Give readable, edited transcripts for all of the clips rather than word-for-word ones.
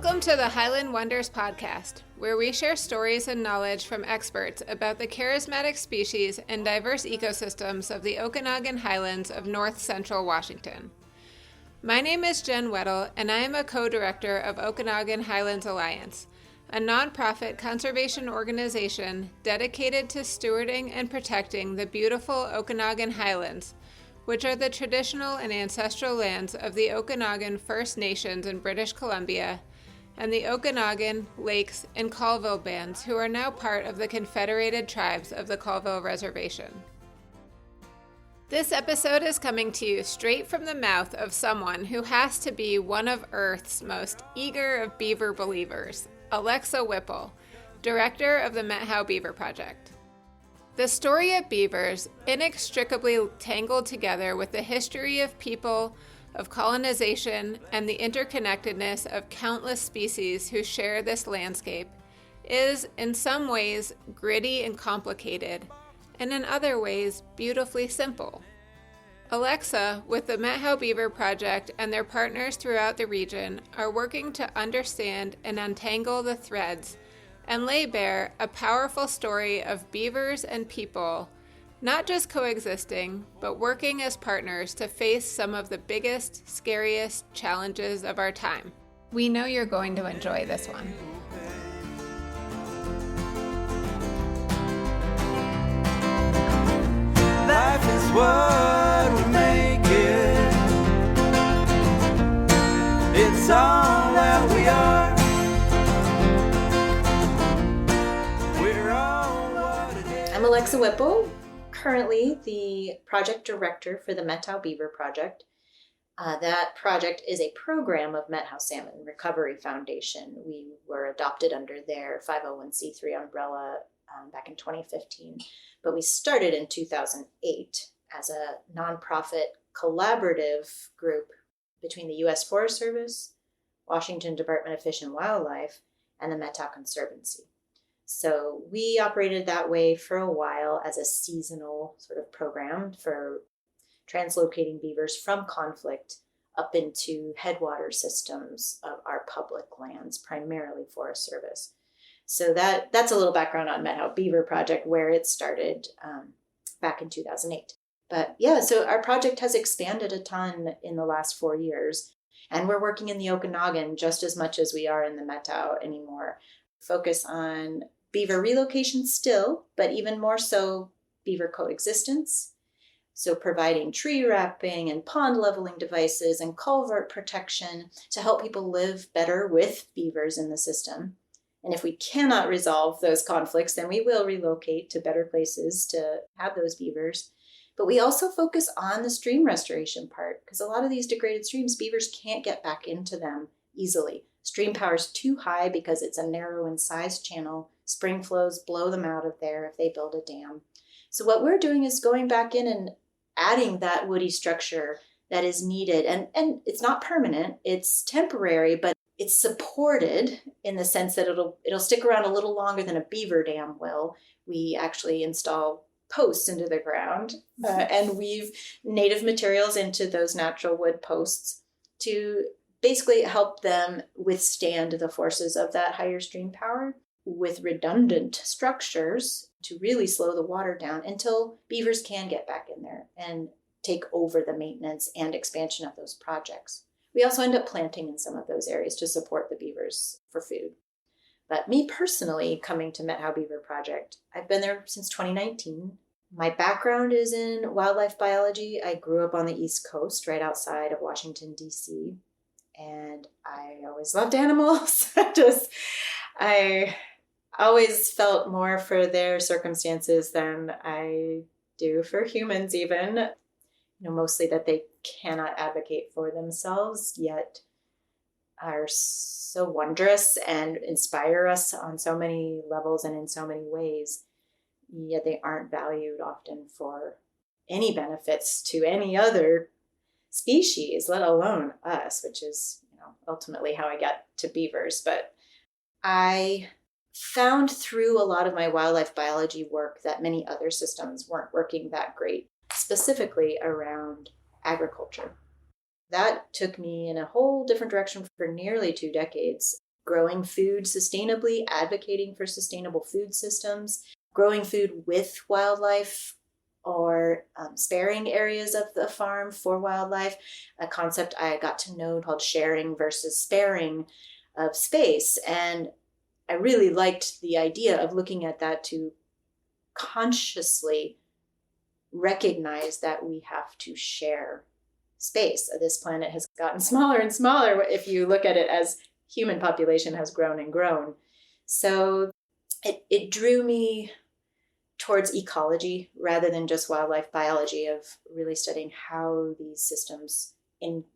Welcome to the Highland Wonders podcast, where we share stories and knowledge from experts about the charismatic species and diverse ecosystems of the Okanagan Highlands of north central Washington. My name is Jen Weddle, and I am a co-director of Okanagan Highlands Alliance, a nonprofit conservation organization dedicated to stewarding and protecting the beautiful Okanagan Highlands, which are the traditional and ancestral lands of the Okanagan First Nations in British Columbia, and the Okanagan, Lakes, and Colville bands, who are now part of the Confederated Tribes of the Colville Reservation. This episode is coming to you straight from the mouth of someone who has to be one of Earth's most eager of beaver believers, Alexa Whipple, director of the Methow Beaver Project. The story of beavers, inextricably tangled together with the history of people, of colonization, and the interconnectedness of countless species who share this landscape, is, in some ways, gritty and complicated, and in other ways, beautifully simple. Alexa, with the Methow Beaver Project and their partners throughout the region, are working to understand and untangle the threads and lay bare a powerful story of beavers and people, not just coexisting, but working as partners to face some of the biggest, scariest challenges of our time. We know you're going to enjoy this one. Life is what we make it. It's all that we are. We're all what it is. I'm Alexa Whipple, currently the project director for the Methow Beaver Project. That project is a program of Methow Salmon Recovery Foundation. We were adopted under their 501c3 umbrella back in 2015, but we started in 2008 as a nonprofit collaborative group between the U.S. Forest Service, Washington Department of Fish and Wildlife, and the Methow Conservancy. So we operated that way for a while as a seasonal sort of program for translocating beavers from conflict up into headwater systems of our public lands, primarily Forest Service. So that's a little background on Methow Beaver Project, where it started back in 2008. But yeah, so our project has expanded a ton in the last 4 years, and we're working in the Okanagan just as much as we are in the Methow anymore. Focus on beaver relocation still, but even more so beaver coexistence. So providing tree wrapping and pond leveling devices and culvert protection to help people live better with beavers in the system. And if we cannot resolve those conflicts, then we will relocate to better places to have those beavers. But we also focus on the stream restoration part, because a lot of these degraded streams, beavers can't get back into them easily. Stream power is too high because it's a narrow incised channel. Spring flows blow them out of there if they build a dam. So what we're doing is going back in and adding that woody structure that is needed. And it's not permanent, it's temporary, but it's supported in the sense that it'll stick around a little longer than a beaver dam will. We actually install posts into the ground and weave native materials into those natural wood posts to basically help them withstand the forces of that higher stream power with redundant structures to really slow the water down until beavers can get back in there and take over the maintenance and expansion of those projects. We also end up planting in some of those areas to support the beavers for food. But me personally, coming to Methow Beaver Project, I've been there since 2019. My background is in wildlife biology. I grew up on the East Coast, right outside of Washington, D.C., and I always loved animals. I always felt more for their circumstances than I do for humans even. Mostly that they cannot advocate for themselves, yet are so wondrous and inspire us on so many levels and in so many ways, yet they aren't valued often for any benefits to any other species, let alone us, which is ultimately how I got to beavers. But I found through a lot of my wildlife biology work that many other systems weren't working that great, specifically around agriculture. That took me in a whole different direction for nearly 2 decades. growing food sustainably, advocating for sustainable food systems, growing food with wildlife, or sparing areas of the farm for wildlife, a concept I got to know called sharing versus sparing of space. And I really liked the idea of looking at that to consciously recognize that we have to share space. This planet has gotten smaller and smaller if you look at it as human population has grown and grown. So it drew me towards ecology rather than just wildlife biology, of really studying how these systems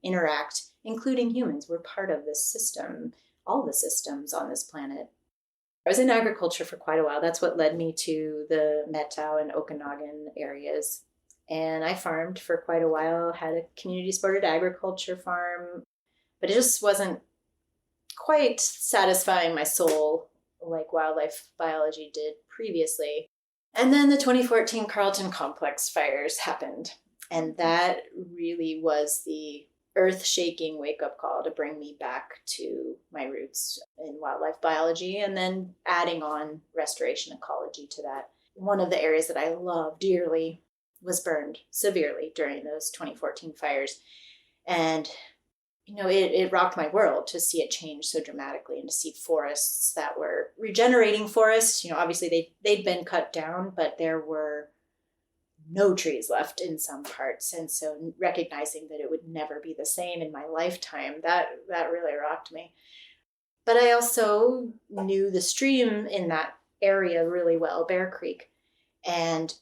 interact, including humans. We're part of this system, all the systems on this planet. I was in agriculture for quite a while. That's what led me to the Methow and Okanagan areas. And I farmed for quite a while, had a community-supported agriculture farm, but it just wasn't quite satisfying my soul like wildlife biology did previously. And then the 2014 Carlton Complex fires happened. And that really was the earth-shaking wake-up call to bring me back to my roots in wildlife biology, and then adding on restoration ecology to that. One of the areas that I love dearly was burned severely during those 2014 fires. And it rocked my world to see it change so dramatically, and to see forests that were regenerating forests. Obviously they'd been cut down, but there were no trees left in some parts. And so recognizing that it would never be the same in my lifetime, that really rocked me. But I also knew the stream in that area really well, Bear Creek. And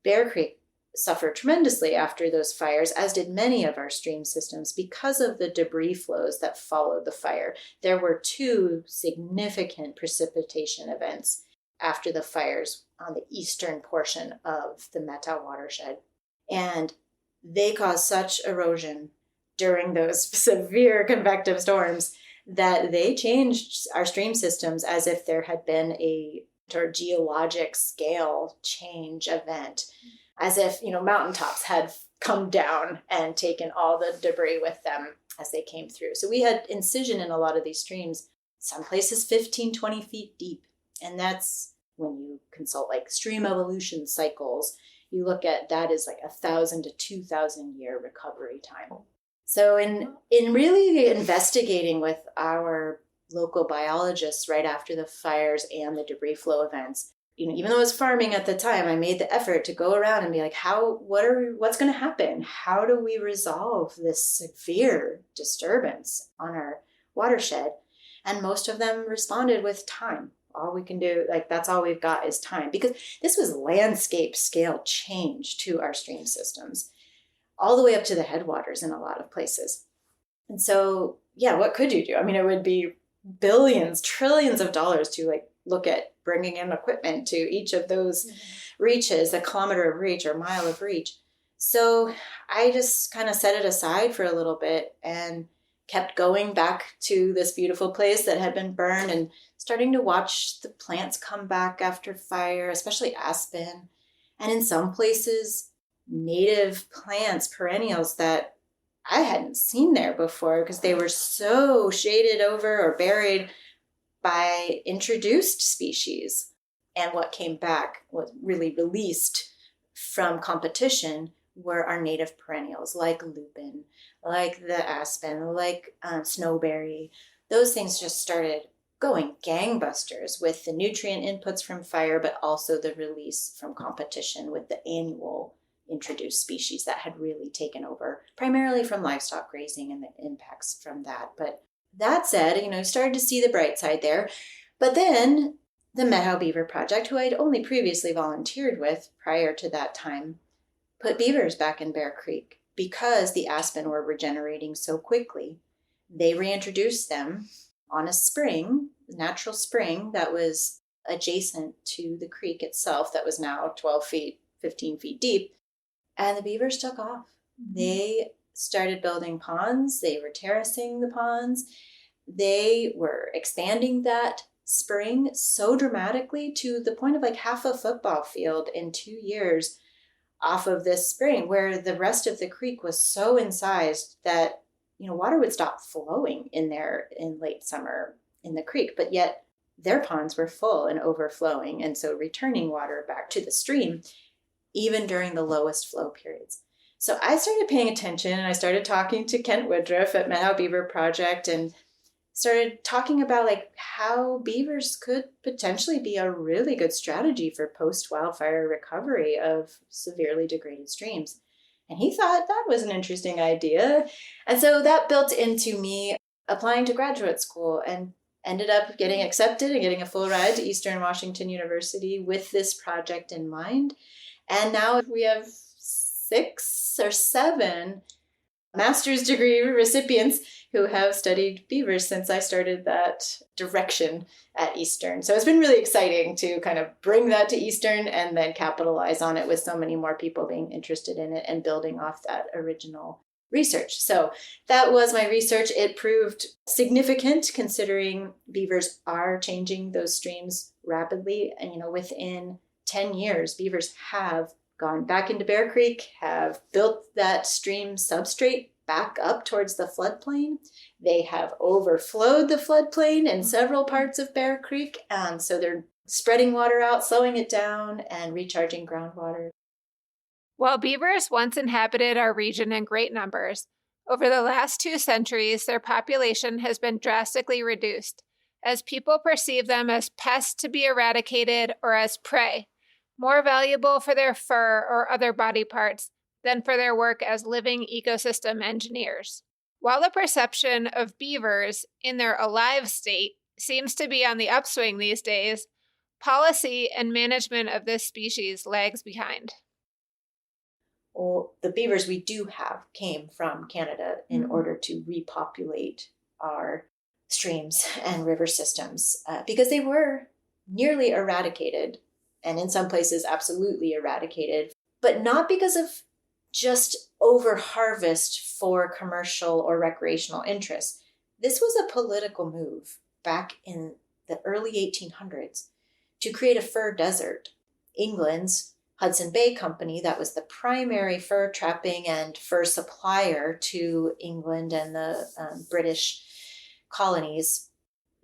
Bear Creek suffered tremendously after those fires, as did many of our stream systems, because of the debris flows that followed the fire. There were 2 significant precipitation events after the fires on the eastern portion of the Methow watershed. And they caused such erosion during those severe convective storms that they changed our stream systems as if there had been a geologic scale change event. As if, mountaintops had come down and taken all the debris with them as they came through. So we had incision in a lot of these streams, some places 15, 20 feet deep. And that's when you consult like stream evolution cycles, you look at that as like 1,000 to 2,000 year recovery time. So in really investigating with our local biologists right after the fires and the debris flow events, even though I was farming at the time, I made the effort to go around and be like, what's going to happen? How do we resolve this severe disturbance on our watershed? And most of them responded with time. All we can do, that's all we've got is time. Because this was landscape scale change to our stream systems, all the way up to the headwaters in a lot of places. And so, what could you do? It would be billions, trillions of dollars to look at bringing in equipment to each of those reaches, a kilometer of reach or mile of reach. So I just kind of set it aside for a little bit and kept going back to this beautiful place that had been burned and starting to watch the plants come back after fire, especially aspen. And in some places, native plants, perennials that I hadn't seen there before because they were so shaded over or buried by introduced species. And what came back, was really released from competition, were our native perennials like lupin, like the aspen, like snowberry. Those things just started going gangbusters with the nutrient inputs from fire, but also the release from competition with the annual introduced species that had really taken over, primarily from livestock grazing and the impacts from that. But that said, started to see the bright side there. But then the Methow Beaver Project, who I'd only previously volunteered with prior to that time, put beavers back in Bear Creek because the aspen were regenerating so quickly. They reintroduced them on a spring, natural spring that was adjacent to the creek itself that was now 12 feet, 15 feet deep. And the beavers took off. They started building ponds. They were terracing the ponds. They were expanding that spring so dramatically to the point of half a football field in 2 years off of this spring, where the rest of the creek was so incised that water would stop flowing in there in late summer in the creek, but yet their ponds were full and overflowing, and so returning water back to the stream, even during the lowest flow periods. So I started paying attention, and I started talking to Kent Woodruff at Methow Beaver Project, and started talking about like how beavers could potentially be a really good strategy for post-wildfire recovery of severely degraded streams. And he thought that was an interesting idea. And so that built into me applying to graduate school, and ended up getting accepted and getting a full ride to Eastern Washington University with this project in mind. And now we have 6 or 7 master's degree recipients who have studied beavers since I started that direction at Eastern. So it's been really exciting to kind of bring that to Eastern and then capitalize on it with so many more people being interested in it and building off that original research. So that was my research. It proved significant considering beavers are changing those streams rapidly. And, within 10 years, beavers have gone back into Bear Creek, have built that stream substrate back up towards the floodplain. They have overflowed the floodplain in several parts of Bear Creek. So they're spreading water out, slowing it down, and recharging groundwater. While beavers once inhabited our region in great numbers, over the last 2 centuries, their population has been drastically reduced, as people perceive them as pests to be eradicated or as prey, more valuable for their fur or other body parts than for their work as living ecosystem engineers. While the perception of beavers in their alive state seems to be on the upswing these days, policy and management of this species lags behind. Well, the beavers we do have came from Canada in order to repopulate our streams and river systems because they were nearly eradicated, and in some places absolutely eradicated, but not because of just over harvest for commercial or recreational interests. This was a political move back in the early 1800s to create a fur desert. England's Hudson Bay Company, that was the primary fur trapping and fur supplier to England and the British colonies,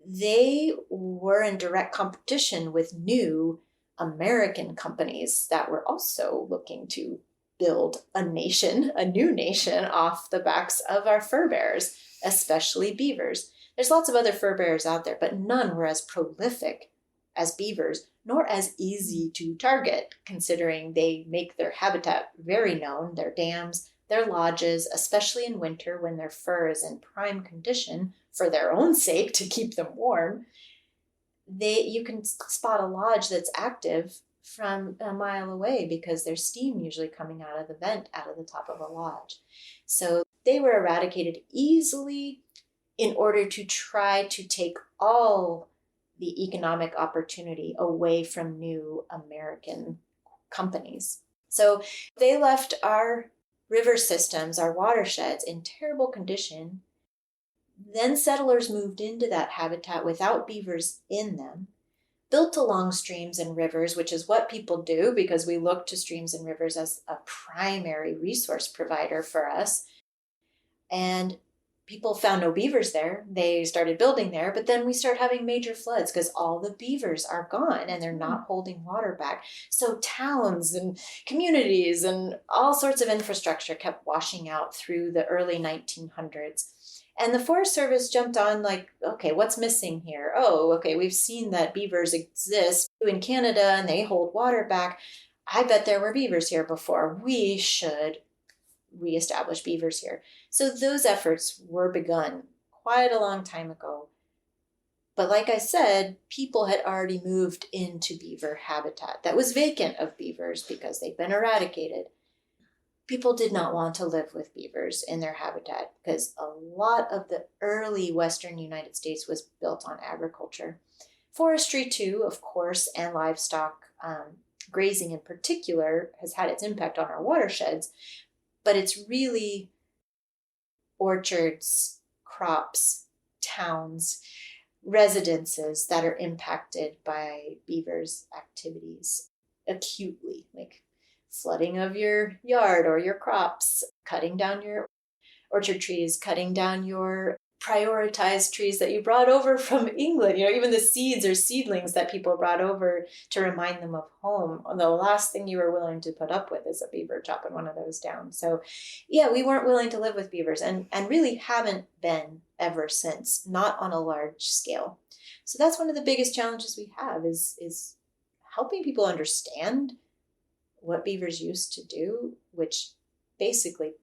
they were in direct competition with new American companies that were also looking to build a new nation off the backs of our fur bearers, especially beavers. There's lots of other fur bearers out there, but none were as prolific as beavers, nor as easy to target, considering they make their habitat very known, their dams, their lodges, especially in winter when their fur is in prime condition for their own sake to keep them warm. You can spot a lodge that's active from a mile away because there's steam usually coming out of the vent out of the top of a lodge. So they were eradicated easily in order to try to take all the economic opportunity away from new American companies. So they left our river systems, our watersheds, in terrible condition. Then settlers moved into that habitat without beavers in them, built along streams and rivers, which is what people do because we look to streams and rivers as a primary resource provider for us. And people found no beavers there. They started building there, but then we start having major floods because all the beavers are gone and they're not holding water back. So towns and communities and all sorts of infrastructure kept washing out through the early 1900s. And the Forest Service jumped on like, okay, what's missing here? Oh, okay, we've seen that beavers exist in Canada and they hold water back. I bet there were beavers here before. We should reestablish beavers here. So those efforts were begun quite a long time ago. But like I said, people had already moved into beaver habitat that was vacant of beavers because they'd been eradicated. People did not want to live with beavers in their habitat because a lot of the early Western United States was built on agriculture. Forestry too, of course, and livestock grazing in particular has had its impact on our watersheds, but it's really orchards, crops, towns, residences that are impacted by beavers' activities acutely, like flooding of your yard or your crops, cutting down your orchard trees, cutting down your prioritize trees that you brought over from England, even the seeds or seedlings that people brought over to remind them of home. The last thing you were willing to put up with is a beaver chopping one of those down. So yeah, we weren't willing to live with beavers and really haven't been ever since, not on a large scale. So that's one of the biggest challenges we have is helping people understand what beavers used to do, which basically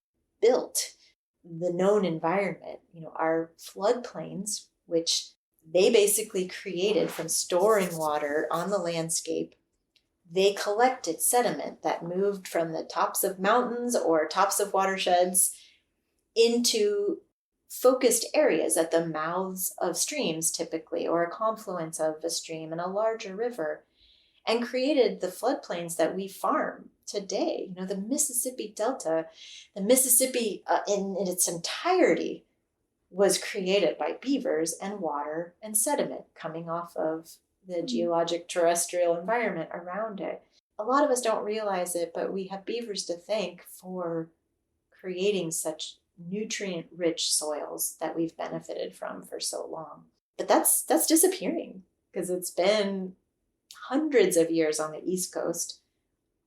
built the known environment, our floodplains, which they basically created from storing water on the landscape. They collected sediment that moved from the tops of mountains or tops of watersheds into focused areas at the mouths of streams typically, or a confluence of a stream and a larger river, and created the floodplains that we farm today. The Mississippi Delta, the Mississippi in its entirety was created by beavers and water and sediment coming off of the geologic terrestrial environment around it. A lot of us don't realize it, but we have beavers to thank for creating such nutrient-rich soils that we've benefited from for so long. But that's disappearing because it's been hundreds of years on the East Coast,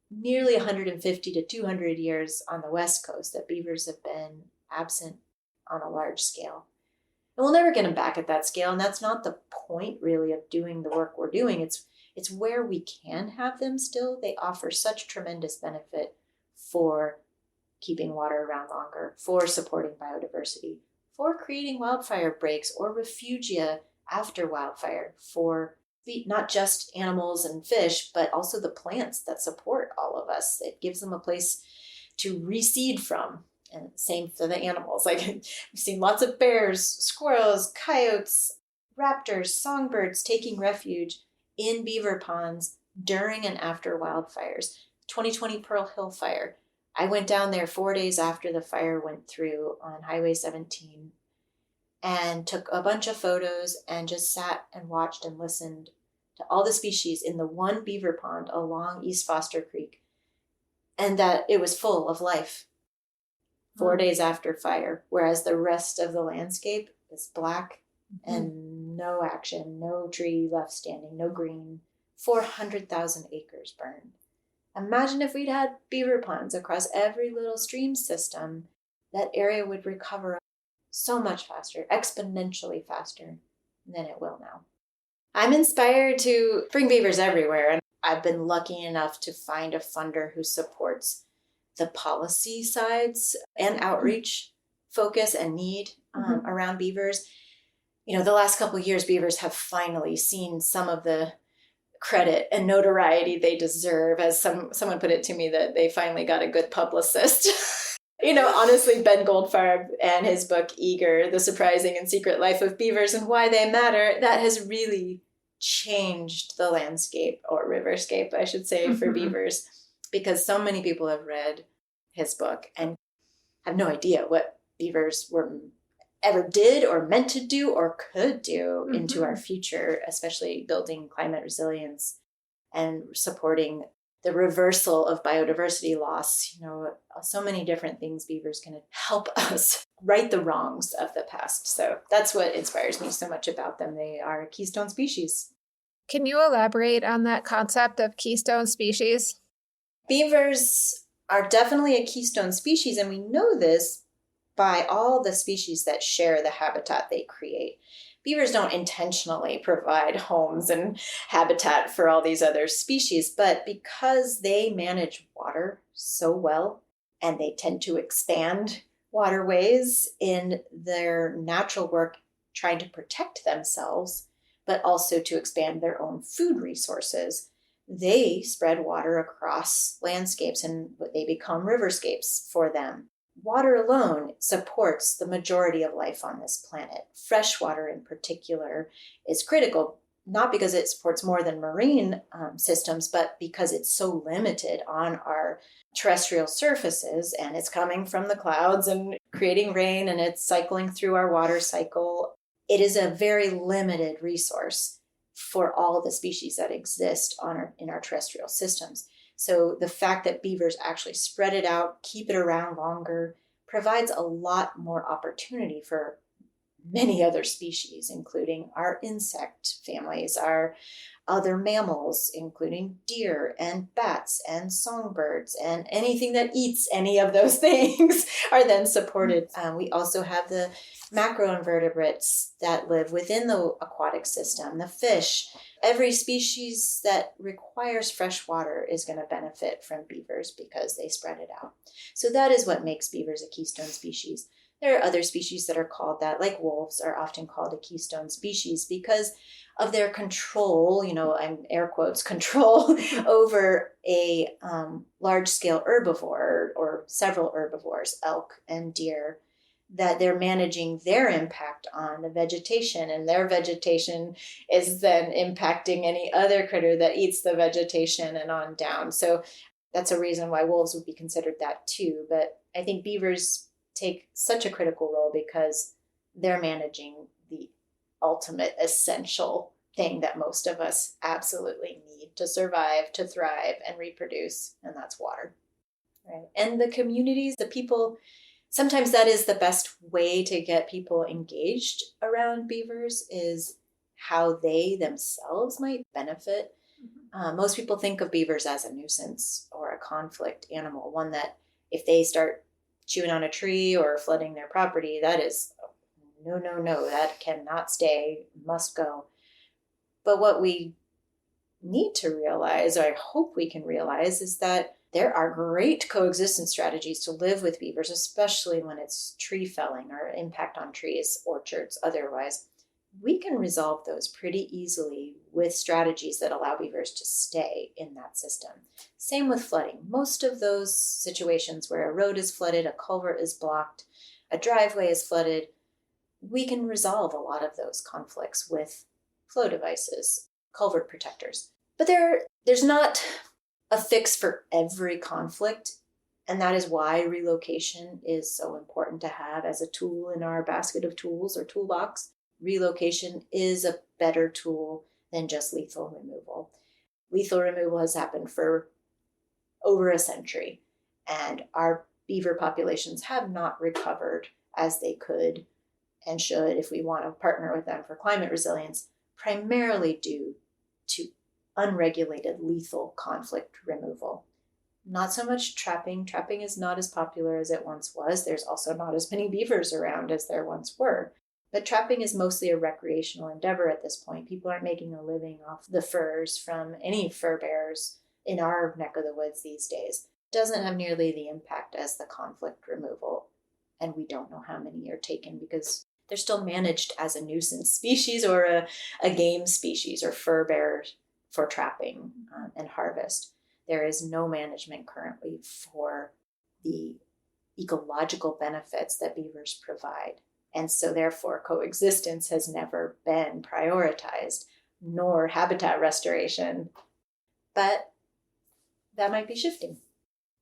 nearly 150 to 200 years on the West Coast that beavers have been absent on a large scale. And we'll never get them back at that scale, and that's not the point really of doing the work we're doing. It's where we can have them still. They offer such tremendous benefit for keeping water around longer, for supporting biodiversity, for creating wildfire breaks or refugia after wildfire, for not just animals and fish, but also the plants that support all of us. It gives them a place to reseed from. And same for the animals. Like we've seen lots of bears, squirrels, coyotes, raptors, songbirds taking refuge in beaver ponds during and after wildfires. 2020 Pearl Hill fire. I went down there 4 days after the fire went through on Highway 17 and took a bunch of photos and just sat and watched and listened to all the species in the one beaver pond along East Foster Creek, and that it was full of life 4 days after fire, whereas the rest of the landscape is black and no action, no tree left standing, no green, 400,000 acres burned. Imagine if we'd had beaver ponds across every little stream system, that area would recover so much faster, exponentially faster than it will now. I'm inspired to bring beavers everywhere, and I've been lucky enough to find a funder who supports the policy sides and outreach focus and need around beavers. The last couple of years, beavers have finally seen some of the credit and notoriety they deserve. As someone put it to me, that they finally got a good publicist. Honestly, Ben Goldfarb and his book, Eager, The Surprising and Secret Life of Beavers and Why They Matter, that has really changed the landscape, or riverscape, I should say, for beavers, because so many people have read his book and have no idea what beavers were ever did or meant to do or could do into our future, especially building climate resilience and supporting the reversal of biodiversity loss. So many different things beavers can help us right the wrongs of the past. So that's what inspires me so much about them. They are a keystone species. Can you elaborate on that concept of keystone species? Beavers are definitely a keystone species, and we know this by all the species that share the habitat they create. Beavers don't intentionally provide homes and habitat for all these other species, but because they manage water so well, and they tend to expand waterways in their natural work trying to protect themselves, but also to expand their own food resources, they spread water across landscapes and they become riverscapes for them. Water alone supports the majority of life on this planet. Fresh water in particular is critical, not because it supports more than marine systems, but because it's so limited on our terrestrial surfaces, and it's coming from the clouds and creating rain, and it's cycling through our water cycle. It is a very limited resource for all the species that exist in our terrestrial systems. So the fact that beavers actually spread it out, keep it around longer, provides a lot more opportunity for many other species, including our insect families, our other mammals, including deer and bats and songbirds, and anything that eats any of those things are then supported. We also have the macroinvertebrates that live within the aquatic system, the fish. Every species that requires fresh water is going to benefit from beavers because they spread it out. So that is what makes beavers a keystone species. There are other species that are called that, like wolves are often called a keystone species because of their control, I'm air quotes, control over a large-scale herbivore or several herbivores, elk and deer, that they're managing their impact on the vegetation, and their vegetation is then impacting any other critter that eats the vegetation and on down. So that's a reason why wolves would be considered that too. But I think beavers take such a critical role because they're managing the ultimate essential thing that most of us absolutely need to survive, to thrive, and reproduce, and that's water. Right? And the communities, the people, sometimes that is the best way to get people engaged around beavers is how they themselves might benefit. Most people think of beavers as a nuisance or a conflict animal, one that if they start chewing on a tree or flooding their property, that is no, that cannot stay, must go. But what we need to realize, or I hope we can realize, is that there are great coexistence strategies to live with beavers, especially when it's tree felling or impact on trees, orchards, otherwise. We can resolve those pretty easily with strategies that allow beavers to stay in that system. Same with flooding. Most of those situations where a road is flooded, a culvert is blocked, a driveway is flooded, we can resolve a lot of those conflicts with flow devices, culvert protectors. But there's not a fix for every conflict, and that is why relocation is so important to have as a tool in our basket of tools or toolbox. Relocation is a better tool than just lethal removal. Lethal removal has happened for over a century, and our beaver populations have not recovered as they could and should if we want to partner with them for climate resilience, primarily due to unregulated lethal conflict removal. Not so much trapping. Trapping is not as popular as it once was. There's also not as many beavers around as there once were. But trapping is mostly a recreational endeavor at this point. People aren't making a living off the furs from any fur bearers in our neck of the woods these days. It doesn't have nearly the impact as the conflict removal. And we don't know how many are taken because they're still managed as a nuisance species or a game species or fur bearers for trapping and harvest. There is no management currently for the ecological benefits that beavers provide. And so therefore coexistence has never been prioritized, nor habitat restoration. But that might be shifting.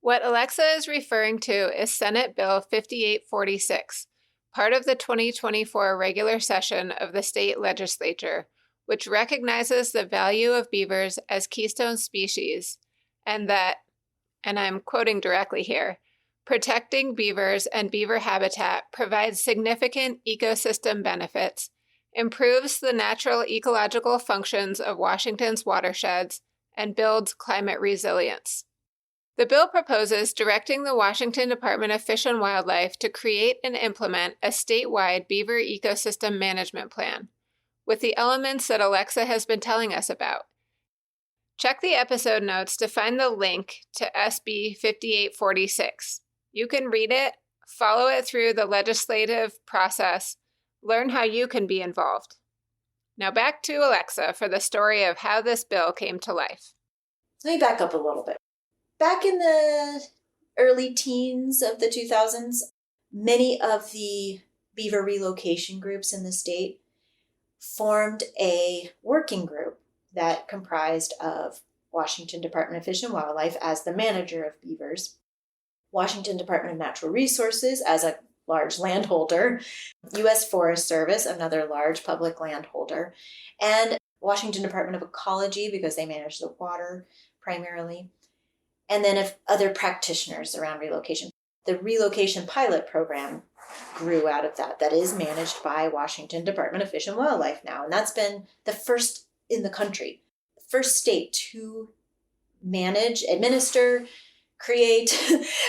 What Alexa is referring to is Senate Bill 5846, part of the 2024 regular session of the state legislature, which recognizes the value of beavers as keystone species and that, and I'm quoting directly here, protecting beavers and beaver habitat provides significant ecosystem benefits, improves the natural ecological functions of Washington's watersheds, and builds climate resilience. The bill proposes directing the Washington Department of Fish and Wildlife to create and implement a statewide beaver ecosystem management plan, with the elements that Alexa has been telling us about. Check the episode notes to find the link to SB 5846. You can read it, follow it through the legislative process, learn how you can be involved. Now back to Alexa for the story of how this bill came to life. Let me back up a little bit. Back in the early teens of the 2000s, many of the beaver relocation groups in the state formed a working group that comprised of Washington Department of Fish and Wildlife as the manager of beavers, Washington Department of Natural Resources as a large landholder, U.S. Forest Service, another large public landholder, and Washington Department of Ecology because they manage the water primarily, and then other practitioners around relocation. The relocation pilot program grew out of that. That is managed by Washington Department of Fish and Wildlife now. And that's been the first in the country, the first state to manage, administer, create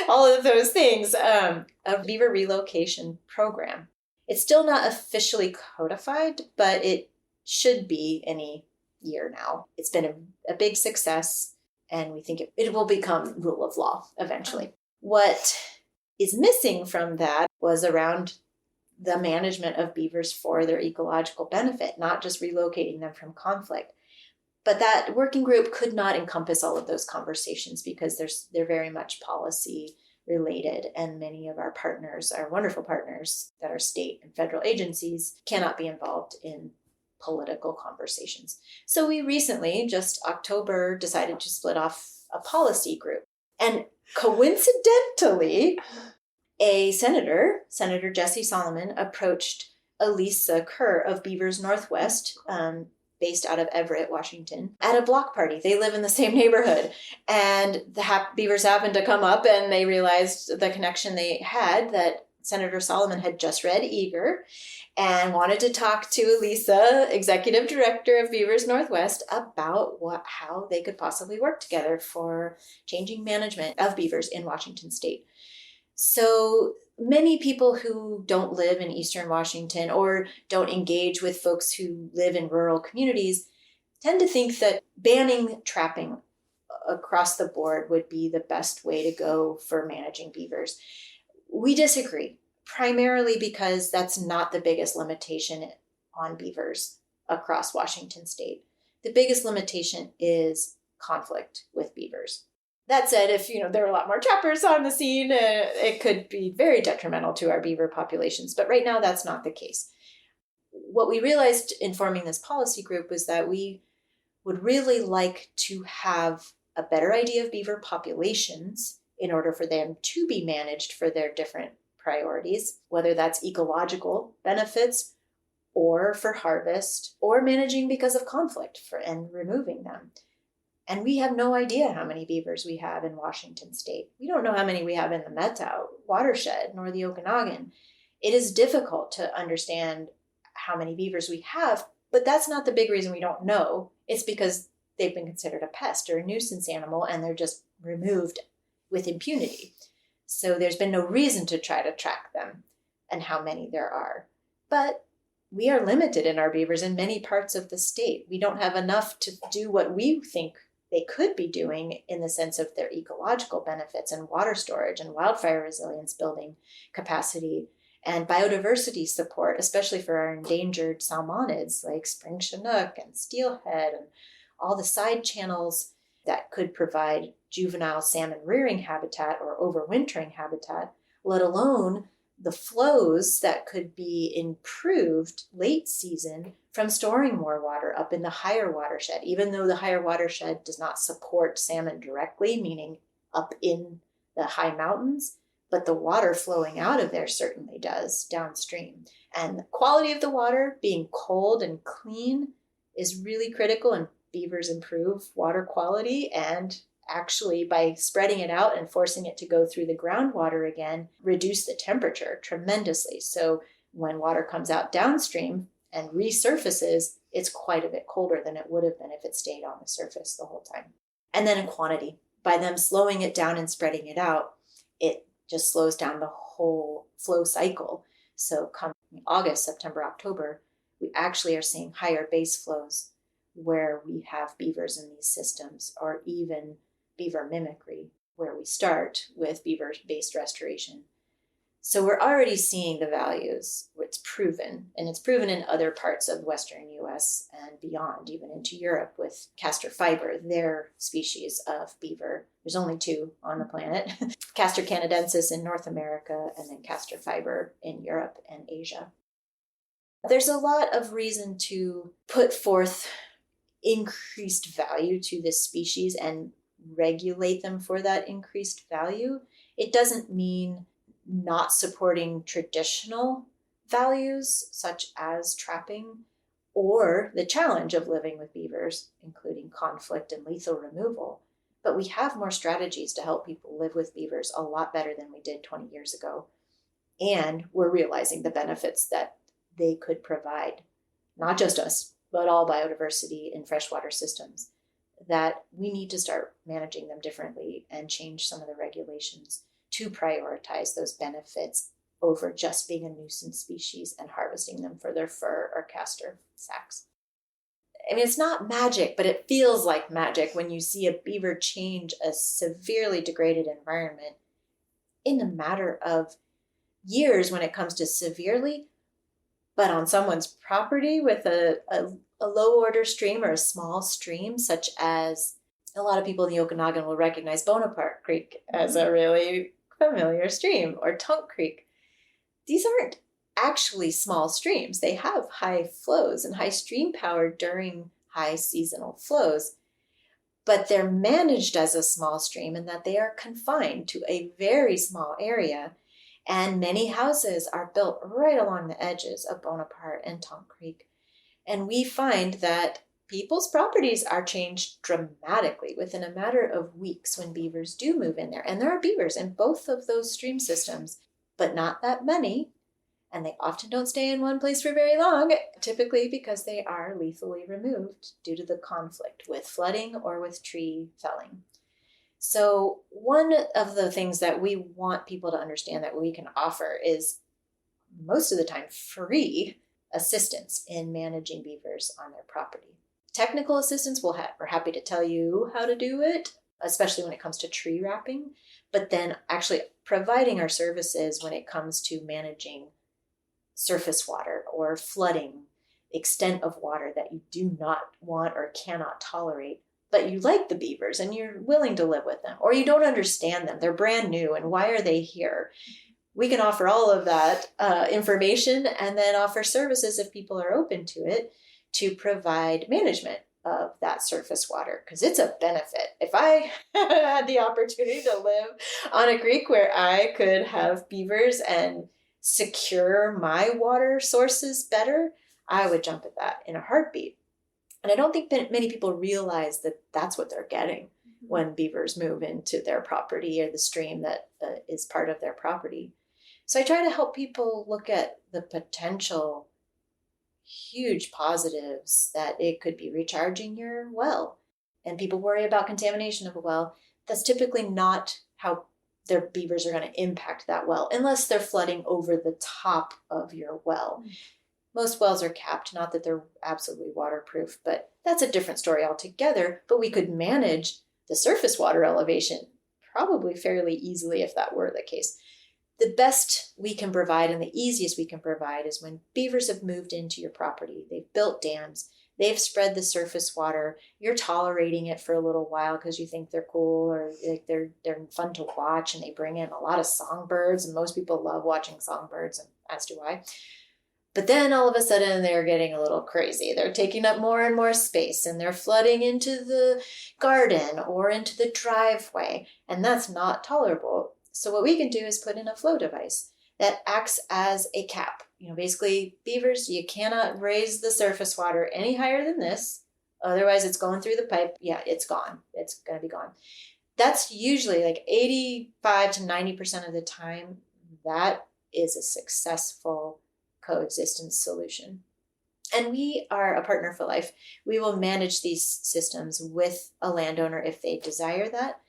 all of those things, a beaver relocation program. It's still not officially codified, but it should be any year now. It's been a big success, and we think it will become rule of law eventually. What is missing from that was around the management of beavers for their ecological benefit, not just relocating them from conflict. But that working group could not encompass all of those conversations because they're very much policy related, and many of our partners, our wonderful partners that are state and federal agencies, cannot be involved in political conversations. So we recently, just October, decided to split off a policy group. And coincidentally, a senator, Senator Jesse Solomon, approached Elisa Kerr of Beavers Northwest, based out of Everett, Washington, at a block party. They live in the same neighborhood. And the Beavers happened to come up, and they realized the connection they had, that Senator Solomon had just read Eager and wanted to talk to Elisa, executive director of Beavers Northwest, about how they could possibly work together for changing management of beavers in Washington state. So many people who don't live in Eastern Washington or don't engage with folks who live in rural communities tend to think that banning trapping across the board would be the best way to go for managing beavers. We disagree, primarily because that's not the biggest limitation on beavers across Washington state. The biggest limitation is conflict with beavers. That said, if there are a lot more trappers on the scene, it could be very detrimental to our beaver populations. But right now, that's not the case. What we realized in forming this policy group was that we would really like to have a better idea of beaver populations in order for them to be managed for their different priorities, whether that's ecological benefits or for harvest or managing because of conflict and removing them. And we have no idea how many beavers we have in Washington state. We don't know how many we have in the Methow watershed nor the Okanagan. It is difficult to understand how many beavers we have, but that's not the big reason we don't know. It's because they've been considered a pest or a nuisance animal, and they're just removed with impunity. So there's been no reason to try to track them and how many there are. But we are limited in our beavers in many parts of the state. We don't have enough to do what we think they could be doing in the sense of their ecological benefits and water storage and wildfire resilience building capacity and biodiversity support, especially for our endangered salmonids like spring chinook and steelhead and all the side channels that could provide juvenile salmon rearing habitat or overwintering habitat, let alone the flows that could be improved late season from storing more water up in the higher watershed, even though the higher watershed does not support salmon directly, meaning up in the high mountains, but the water flowing out of there certainly does downstream. And the quality of the water being cold and clean is really critical, and beavers improve water quality, and actually by spreading it out and forcing it to go through the groundwater again, reduce the temperature tremendously. So when water comes out downstream and resurfaces, it's quite a bit colder than it would have been if it stayed on the surface the whole time. And then in quantity, by them slowing it down and spreading it out, it just slows down the whole flow cycle. So come August, September, October, we actually are seeing higher base flows where we have beavers in these systems, or even beaver mimicry, where we start with beaver-based restoration. So we're already seeing the values. It's proven, and it's proven in other parts of Western US and beyond, even into Europe with Castor fiber, their species of beaver. There's only two on the planet, Castor canadensis in North America, and then Castor fiber in Europe and Asia. There's a lot of reason to put forth increased value to this species and regulate them for that increased value. It doesn't mean not supporting traditional values such as trapping or the challenge of living with beavers, including conflict and lethal removal. But we have more strategies to help people live with beavers a lot better than we did 20 years ago. And we're realizing the benefits that they could provide, not just us, but all biodiversity in freshwater systems, that we need to start managing them differently and change some of the regulations to prioritize those benefits over just being a nuisance species and harvesting them for their fur or castor sacks. I mean, it's not magic, but it feels like magic when you see a beaver change a severely degraded environment in a matter of years when it comes to severely, but on someone's property with a low order stream or a small stream, such as a lot of people in the Okanagan will recognize Bonaparte Creek as a really familiar stream, or Tunk Creek. These aren't actually small streams. They have high flows and high stream power during high seasonal flows, but they're managed as a small stream in that they are confined to a very small area, and many houses are built right along the edges of Bonaparte and Tunk Creek. And we find that people's properties are changed dramatically within a matter of weeks when beavers do move in there. And there are beavers in both of those stream systems, but not that many. And they often don't stay in one place for very long, typically because they are lethally removed due to the conflict with flooding or with tree felling. So one of the things that we want people to understand that we can offer is most of the time free assistance in managing beavers on their property. Technical assistance, we're happy to tell you how to do it, especially when it comes to tree wrapping, but then actually providing our services when it comes to managing surface water or flooding, extent of water that you do not want or cannot tolerate, but you like the beavers and you're willing to live with them, or you don't understand them, they're brand new, and why are they here? We can offer all of that information and then offer services if people are open to it to provide management of that surface water, because it's a benefit. If I had the opportunity to live on a creek where I could have beavers and secure my water sources better, I would jump at that in a heartbeat. And I don't think many people realize that that's what they're getting when beavers move into their property or the stream that is part of their property. So I try to help people look at the potential huge positives that it could be recharging your well. And people worry about contamination of a well. That's typically not how their beavers are going to impact that well, unless they're flooding over the top of your well. Most wells are capped, not that they're absolutely waterproof, but that's a different story altogether. But we could manage the surface water elevation probably fairly easily if that were the case. The best we can provide and the easiest we can provide is when beavers have moved into your property. They've built dams. They've spread the surface water. You're tolerating it for a little while because you think they're cool or like they're fun to watch, and they bring in a lot of songbirds, and most people love watching songbirds, and as do I. But then all of a sudden they're getting a little crazy. They're taking up more and more space, and they're flooding into the garden or into the driveway, and that's not tolerable. So what we can do is put in a flow device that acts as a cap. Basically, beavers, you cannot raise the surface water any higher than this. Otherwise, it's going through the pipe. Yeah, it's gone. It's going to be gone. That's usually like 85 to 90% of the time, that is a successful coexistence solution. And we are a partner for life. We will manage these systems with a landowner if they desire that.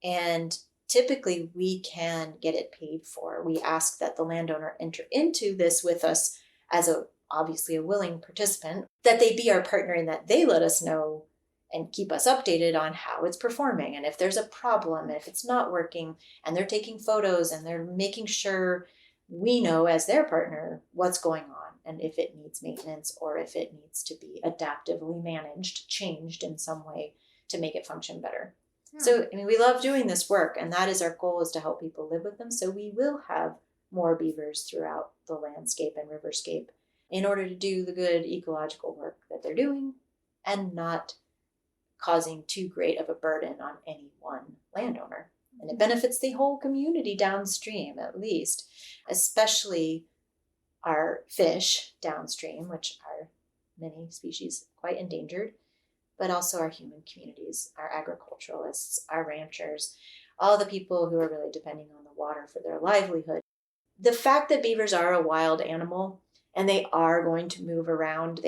And typically, we can get it paid for. We ask that the landowner enter into this with us as obviously a willing participant, that they be our partner and that they let us know and keep us updated on how it's performing. And if there's a problem, if it's not working, and they're taking photos and they're making sure we know as their partner what's going on and if it needs maintenance or if it needs to be adaptively managed, changed in some way to make it function better. So, we love doing this work, and that is our goal, is to help people live with them. So we will have more beavers throughout the landscape and riverscape in order to do the good ecological work that they're doing and not causing too great of a burden on any one landowner. And it benefits the whole community downstream, at least, especially our fish downstream, which are many species quite endangered. but also our human communities, our agriculturalists, our ranchers, all the people who are really depending on the water for their livelihood. The fact that beavers are a wild animal and they are going to move around,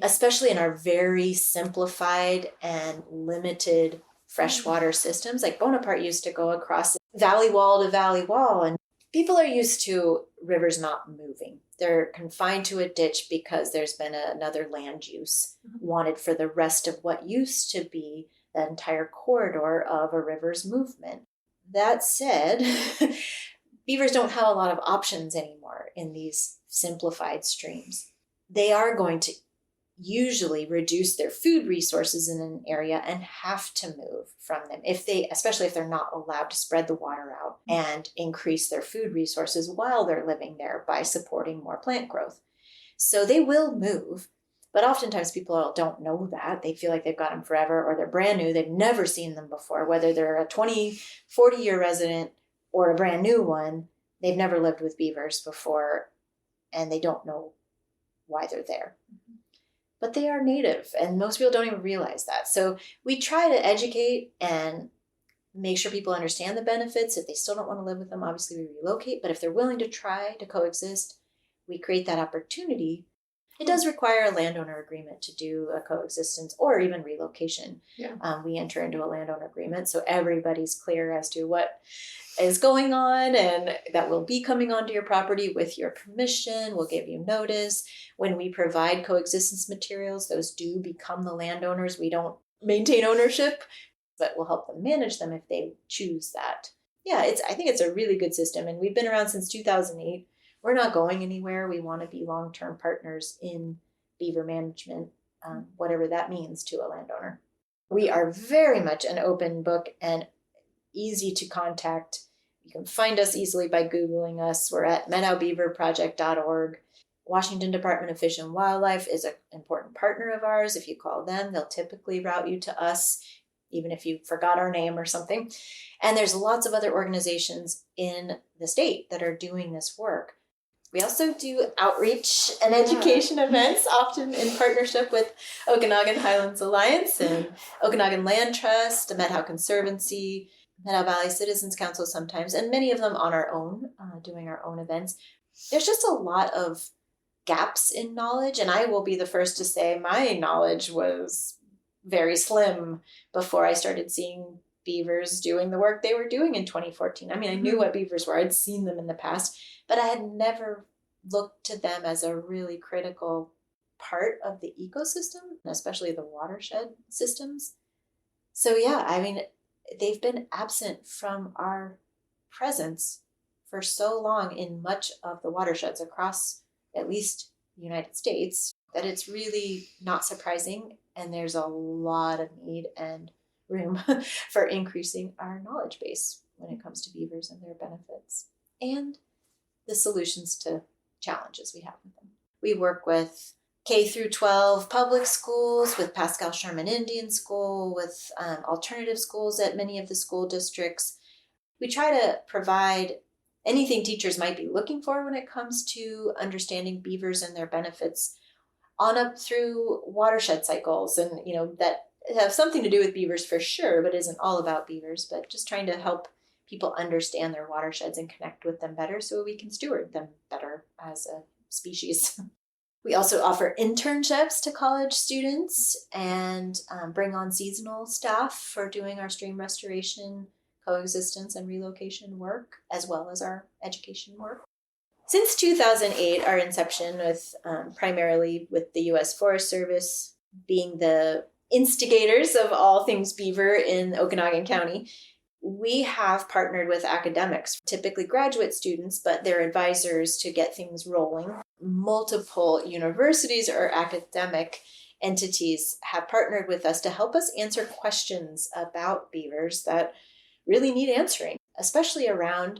especially in our very simplified and limited freshwater systems, like Bonaparte used to go across valley wall to valley wall, and people are used to rivers not moving. They're confined to a ditch because there's been another land use wanted for the rest of what used to be the entire corridor of a river's movement. That said, beavers don't have a lot of options anymore in these simplified streams. They are going to usually reduce their food resources in an area and have to move from them, especially if they're not allowed to spread the water out and increase their food resources while they're living there by supporting more plant growth. So they will move, but oftentimes people don't know that. They feel like they've got them forever, or they're brand new. They've never seen them before, whether they're a 20, 40-year resident or a brand new one. They've never lived with beavers before, and they don't know why they're there. But they are native, and most people don't even realize that. So we try to educate and make sure people understand the benefits. If they still don't want to live with them, obviously we relocate. But if they're willing to try to coexist, we create that opportunity. It does require a landowner agreement to do a coexistence or even relocation. Yeah. We enter into a landowner agreement so everybody's clear as to what is going on, and that will be coming onto your property with your permission. We'll give you notice. When we provide coexistence materials, those do become the landowners. We don't maintain ownership, but we'll help them manage them if they choose that. Yeah, I think it's a really good system, and we've been around since 2008. We're not going anywhere. We want to be long-term partners in beaver management, whatever that means to a landowner. We are very much an open book and easy to contact. You can find us easily by Googling us. We're at methowbeaverproject.org. Washington Department of Fish and Wildlife is an important partner of ours. If you call them, they'll typically route you to us, even if you forgot our name or something. And there's lots of other organizations in the state that are doing this work. We also do outreach and education events, often in partnership with Okanagan Highlands Alliance and Okanagan Land Trust, the Methow Conservancy, Methow Valley Citizens Council sometimes, and many of them on our own, doing our own events. There's just a lot of gaps in knowledge, and I will be the first to say my knowledge was very slim before I started seeing beavers doing the work they were doing in 2014. I mean, I knew what beavers were. I'd seen them in the past, but I had never looked to them as a really critical part of the ecosystem, especially the watershed systems. So yeah, I mean, they've been absent from our presence for so long in much of the watersheds across at least the United States that it's really not surprising, and there's a lot of need and room for increasing our knowledge base when it comes to beavers and their benefits and the solutions to challenges we have with them. We work with K through 12 public schools, with Pascal Sherman Indian School, with alternative schools at many of the school districts. We try to provide anything teachers might be looking for when it comes to understanding beavers and their benefits on up through watershed cycles, and that have something to do with beavers for sure, but isn't all about beavers, but just trying to help people understand their watersheds and connect with them better so we can steward them better as a species. We also offer internships to college students and bring on seasonal staff for doing our stream restoration, coexistence, and relocation work, as well as our education work. Since 2008, our inception with primarily with the U.S. Forest Service being the instigators of all things beaver in Okanagan County, we have partnered with academics, typically graduate students, but their advisors to get things rolling. Multiple universities or academic entities have partnered with us to help us answer questions about beavers that really need answering, especially around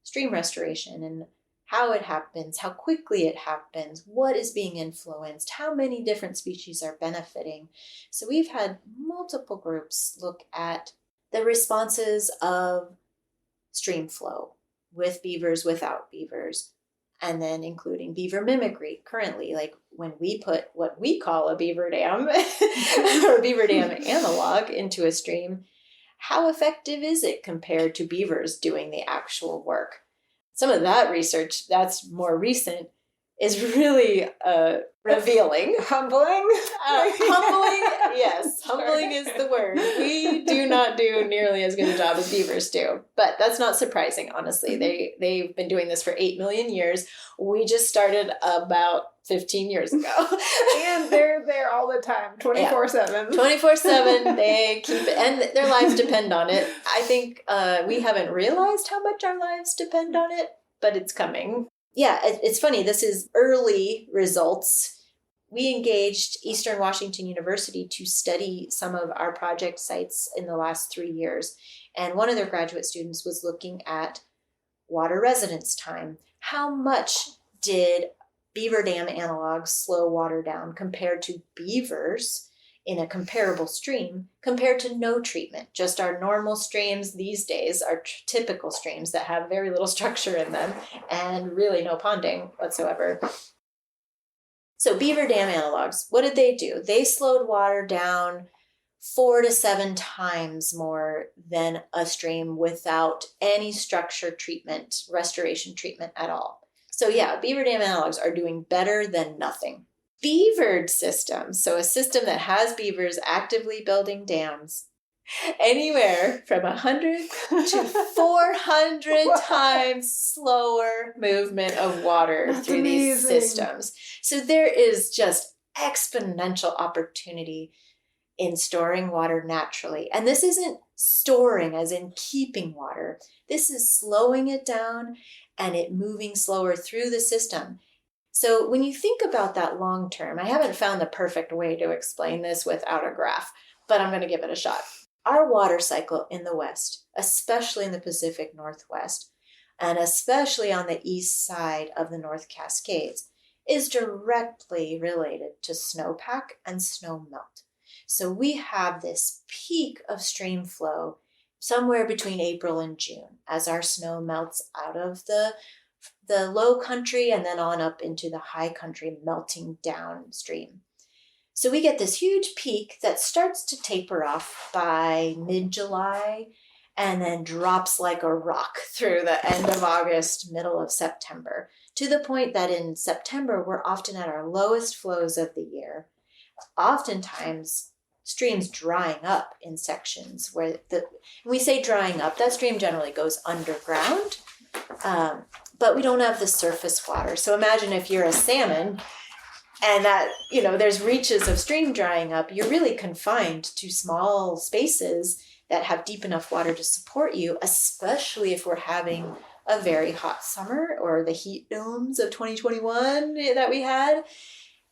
stream restoration and how it happens, how quickly it happens, what is being influenced, how many different species are benefiting. So we've had multiple groups look at the responses of stream flow with beavers, without beavers, and then including beaver mimicry currently, like when we put what we call a beaver dam or beaver dam analog into a stream, how effective is it compared to beavers doing the actual work? Some of that research that's more recent is really revealing. Humbling? Humbling, yes. Humbling is the word. We do not do nearly as good a job as beavers do. But that's not surprising, honestly. They've been doing this for 8 million years. We just started about 15 years ago. And they're there all the time, 24/7. 24/7, they keep it, and their lives depend on it. I think we haven't realized how much our lives depend on it, but it's coming. Yeah, it's funny. This is early results. We engaged Eastern Washington University to study some of our project sites in the last 3 years. And one of their graduate students was looking at water residence time. How much did beaver dam analogs slow water down compared to beavers in a comparable stream compared to no treatment? Just our normal streams these days, our typical streams that have very little structure in them and really no ponding whatsoever. So beaver dam analogs, what did they do? They slowed water down 4 to 7 times more than a stream without any structure treatment, restoration treatment at all. So yeah, beaver dam analogs are doing better than nothing. Beavered systems, so a system that has beavers actively building dams, anywhere from 100 to 400 times slower movement of water That's through these amazing. systems. So there is just exponential opportunity in storing water naturally. And this isn't storing as in keeping water. This is slowing it down and it moving slower through the system. So when you think about that long term, I haven't found the perfect way to explain this without a graph, but I'm going to give it a shot. Our water cycle in the West, especially in the Pacific Northwest, and especially on the east side of the North Cascades, is directly related to snowpack and snow melt. So we have this peak of stream flow somewhere between April and June as our snow melts out of the low country and then on up into the high country, melting downstream. So we get this huge peak that starts to taper off by mid-July and then drops like a rock through the end of August, middle of September, to the point that in September, we're often at our lowest flows of the year. Oftentimes, streams drying up in sections where when we say drying up, that stream generally goes underground, but we don't have the surface water. So imagine if you're a salmon and that, there's reaches of stream drying up, you're really confined to small spaces that have deep enough water to support you, especially if we're having a very hot summer or the heat domes of 2021 that we had.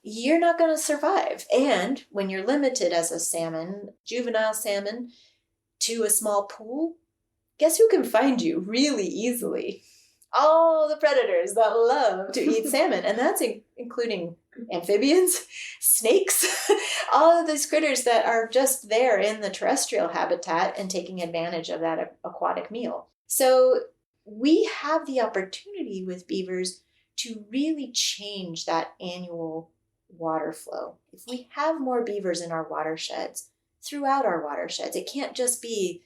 You're not going to survive. And when you're limited as a salmon, juvenile salmon, to a small pool, guess who can find you really easily? All the predators that love to eat salmon. And that's including amphibians, snakes, all of those critters that are just there in the terrestrial habitat and taking advantage of that aquatic meal. So we have the opportunity with beavers to really change that annual water flow. If we have more beavers in our watersheds, throughout our watersheds, it can't just be,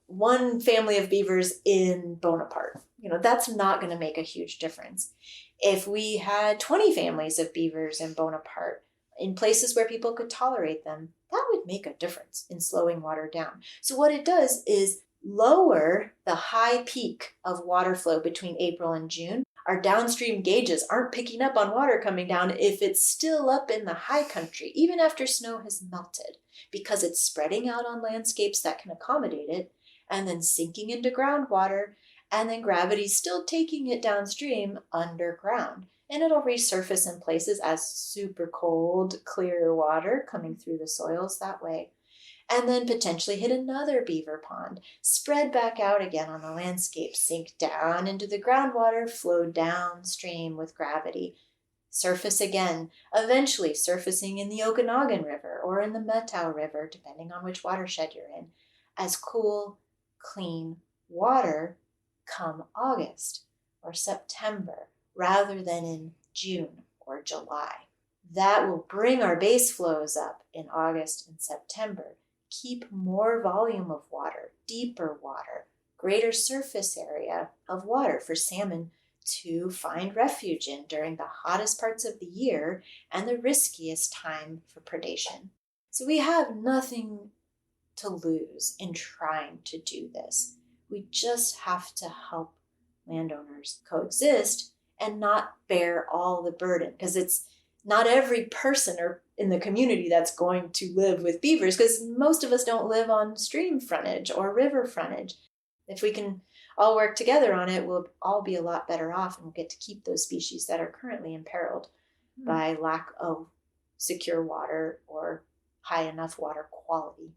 one family of beavers in Bonaparte. That's not going to make a huge difference. If we had 20 families of beavers in Bonaparte, in places where people could tolerate them, that would make a difference in slowing water down. So what it does is lower the high peak of water flow between April and June. Our downstream gauges aren't picking up on water coming down if it's still up in the high country, even after snow has melted, because it's spreading out on landscapes that can accommodate it and then sinking into groundwater, and then gravity's still taking it downstream underground. And it'll resurface in places as super cold, clear water coming through the soils that way. And then potentially hit another beaver pond, spread back out again on the landscape, sink down into the groundwater, flow downstream with gravity, surface again, eventually surfacing in the Okanagan River or in the Methow River, depending on which watershed you're in, as cool, clean water come August or September rather than in June or July. That will bring our base flows up in August and September, keep more volume of water, deeper water, greater surface area of water for salmon to find refuge in during the hottest parts of the year and the riskiest time for predation. So we have nothing to lose in trying to do this. We just have to help landowners coexist and not bear all the burden, because it's not every person or in the community that's going to live with beavers, because most of us don't live on stream frontage or river frontage. If we can all work together on it, we'll all be a lot better off, and we'll get to keep those species that are currently imperiled by lack of secure water or high enough water quality,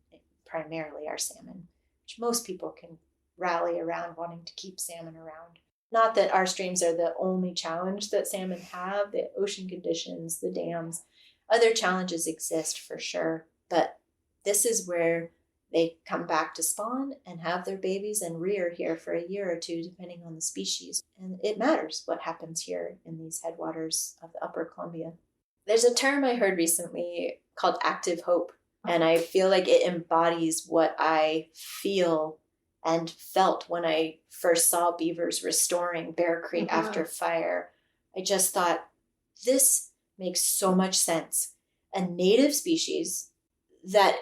primarily our salmon, which most people can rally around wanting to keep salmon around. Not that our streams are the only challenge that salmon have, the ocean conditions, the dams. Other challenges exist for sure, but this is where they come back to spawn and have their babies and rear here for a year or two, depending on the species. And it matters what happens here in these headwaters of the Upper Columbia. There's a term I heard recently called active hope, and I feel like it embodies what I feel and felt when I first saw beavers restoring Bear Creek after fire. I just thought, this makes so much sense. A native species that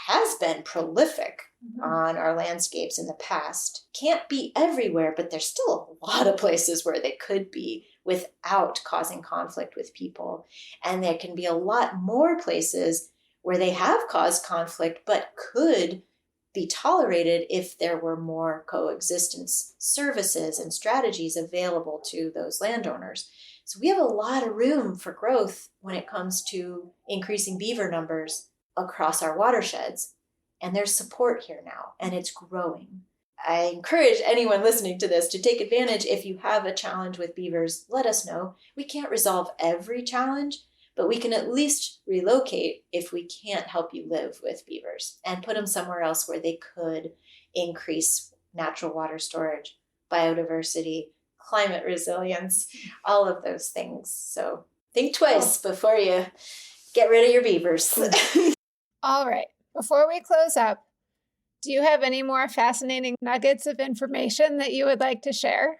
has been prolific on our landscapes in the past can't be everywhere, but there's still a lot of places where they could be without causing conflict with people. And there can be a lot more places where they have caused conflict, but could be tolerated if there were more coexistence services and strategies available to those landowners. So we have a lot of room for growth when it comes to increasing beaver numbers across our watersheds. And there's support here now, and it's growing. I encourage anyone listening to this to take advantage. If you have a challenge with beavers, let us know. We can't resolve every challenge, but we can at least relocate if we can't help you live with beavers and put them somewhere else where they could increase natural water storage, biodiversity, climate resilience, all of those things. So think twice before you get rid of your beavers. All right. Before we close up, do you have any more fascinating nuggets of information that you would like to share?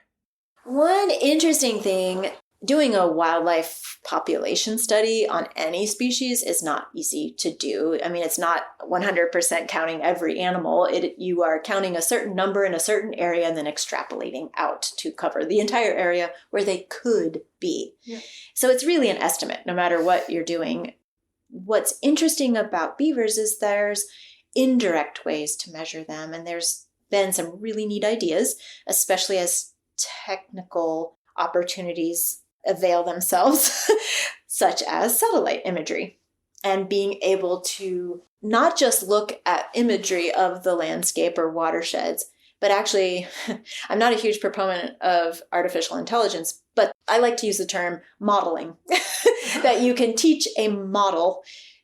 One interesting thing, doing a wildlife population study on any species is not easy to do. I mean, it's not 100% counting every animal. You are counting a certain number in a certain area and then extrapolating out to cover the entire area where they could be. Yeah. So it's really an estimate, no matter what you're doing. What's interesting about beavers is there's indirect ways to measure them, and there's been some really neat ideas, especially as technical opportunities avail themselves, such as satellite imagery, and being able to not just look at imagery of the landscape or watersheds, but actually, I'm not a huge proponent of artificial intelligence, but I like to use the term modeling, that you can teach a model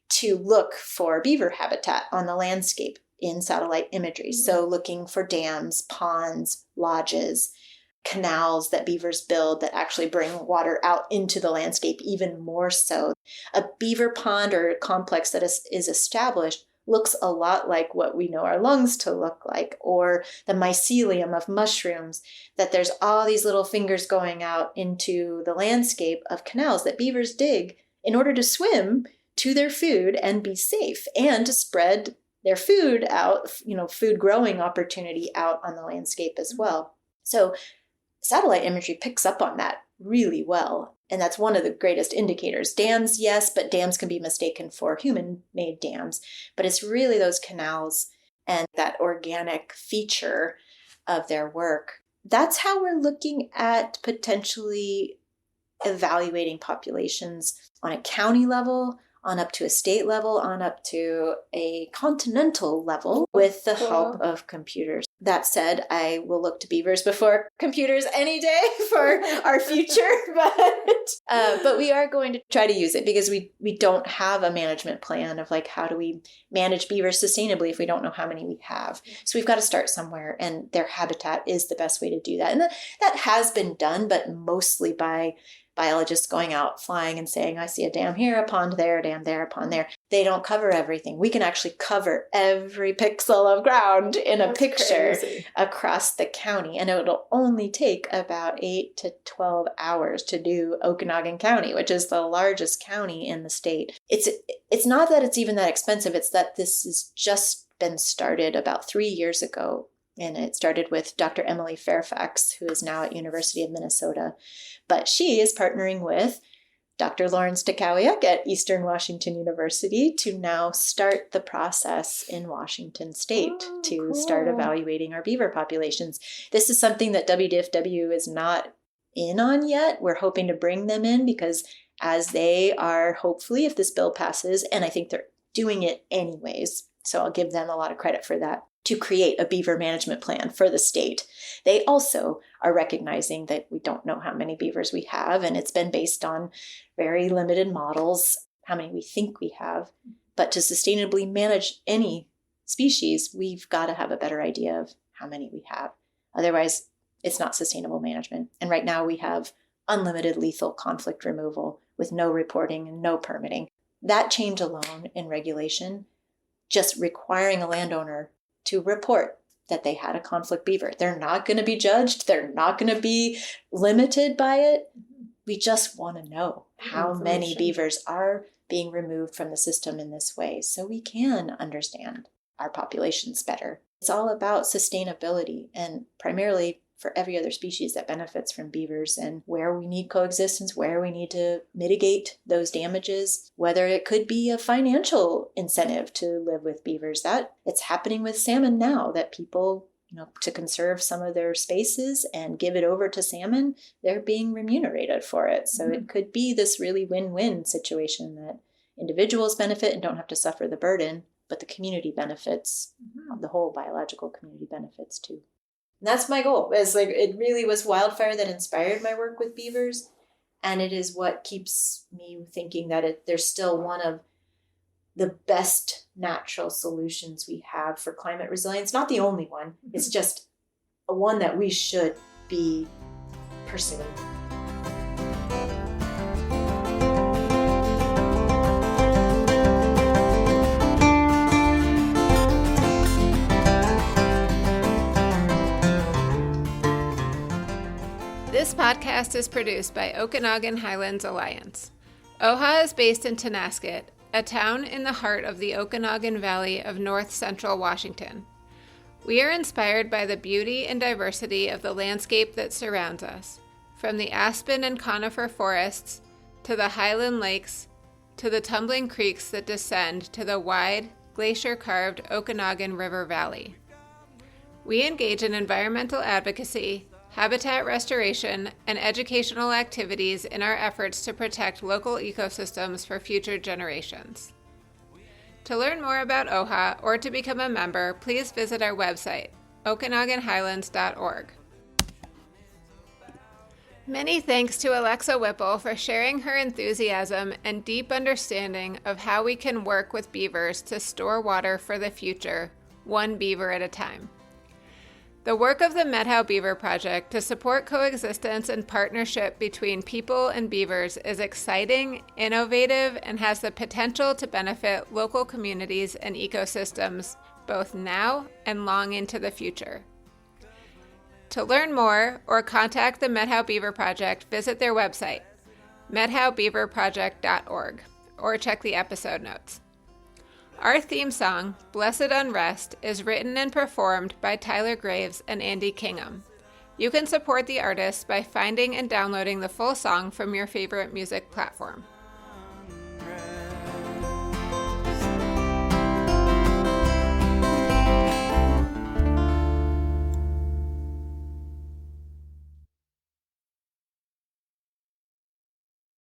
to look for beaver habitat on the landscape in satellite imagery. Mm-hmm. So looking for dams, ponds, lodges, canals that beavers build that actually bring water out into the landscape even more so. A beaver pond or complex that is established looks a lot like what we know our lungs to look like, or the mycelium of mushrooms, that there's all these little fingers going out into the landscape of canals that beavers dig in order to swim to their food and be safe, and to spread their food out, food growing opportunity out on the landscape as well. So satellite imagery picks up on that really well. And that's one of the greatest indicators. Dams, yes, but dams can be mistaken for human-made dams. But it's really those canals and that organic feature of their work. That's how we're looking at potentially evaluating populations on a county level, on up to a state level, on up to a continental level with the help of computers. That said, I will look to beavers before computers any day for our future, but we are going to try to use it because we don't have a management plan of like, how do we manage beavers sustainably if we don't know how many we have? So we've got to start somewhere, and their habitat is the best way to do that. And that has been done, but mostly by biologists going out, flying and saying, I see a dam here, a pond there, a dam there, a pond there. They don't cover everything. We can actually cover every pixel of ground in a picture across the county. And it'll only take about 8 to 12 hours to do Okanagan County, which is the largest county in the state. It's not that it's even that expensive. It's that this has just been started about 3 years ago. And it started with Dr. Emily Fairfax, who is now at University of Minnesota. But she is partnering with Dr. Lawrence Takawiak at Eastern Washington University to now start the process in Washington State start evaluating our beaver populations. This is something that WDFW is not in on yet. We're hoping to bring them in because as they are, hopefully, if this bill passes, and I think they're doing it anyways, so I'll give them a lot of credit for that, to create a beaver management plan for the state. They also are recognizing that we don't know how many beavers we have, and it's been based on very limited models, how many we think we have. But to sustainably manage any species, we've got to have a better idea of how many we have. Otherwise, it's not sustainable management. And right now we have unlimited lethal conflict removal with no reporting and no permitting. That change alone in regulation, just requiring a landowner to report that they had a conflict beaver. They're not going to be judged. They're not going to be limited by it. We just want to know how many beavers are being removed from the system in this way so we can understand our populations better. It's all about sustainability, and primarily for every other species that benefits from beavers, and where we need coexistence, where we need to mitigate those damages, whether it could be a financial incentive to live with beavers. That it's happening with salmon now, that people, to conserve some of their spaces and give it over to salmon, they're being remunerated for it. So it could be this really win-win situation that individuals benefit and don't have to suffer the burden, but the community benefits, the whole biological community benefits too. And that's my goal. It really was wildfire that inspired my work with beavers. And it is what keeps me thinking that there's still one of the best natural solutions we have for climate resilience. Not the only one. It's just a one that we should be pursuing. This podcast is produced by Okanagan Highlands Alliance. OHA is based in Tonasket, a town in the heart of the Okanagan Valley of north central Washington. We are inspired by the beauty and diversity of the landscape that surrounds us, from the aspen and conifer forests to the highland lakes to the tumbling creeks that descend to the wide, glacier-carved Okanagan River Valley. We engage in environmental advocacy, habitat restoration, and educational activities in our efforts to protect local ecosystems for future generations. To learn more about OHA or to become a member, please visit our website, okanaganhighlands.org. Many thanks to Alexa Whipple for sharing her enthusiasm and deep understanding of how we can work with beavers to store water for the future, one beaver at a time. The work of the Methow Beaver Project to support coexistence and partnership between people and beavers is exciting, innovative, and has the potential to benefit local communities and ecosystems both now and long into the future. To learn more or contact the Methow Beaver Project, visit their website, methowbeaverproject.org, or check the episode notes. Our theme song, Blessed Unrest, is written and performed by Tyler Graves and Andy Kingham. You can support the artists by finding and downloading the full song from your favorite music platform.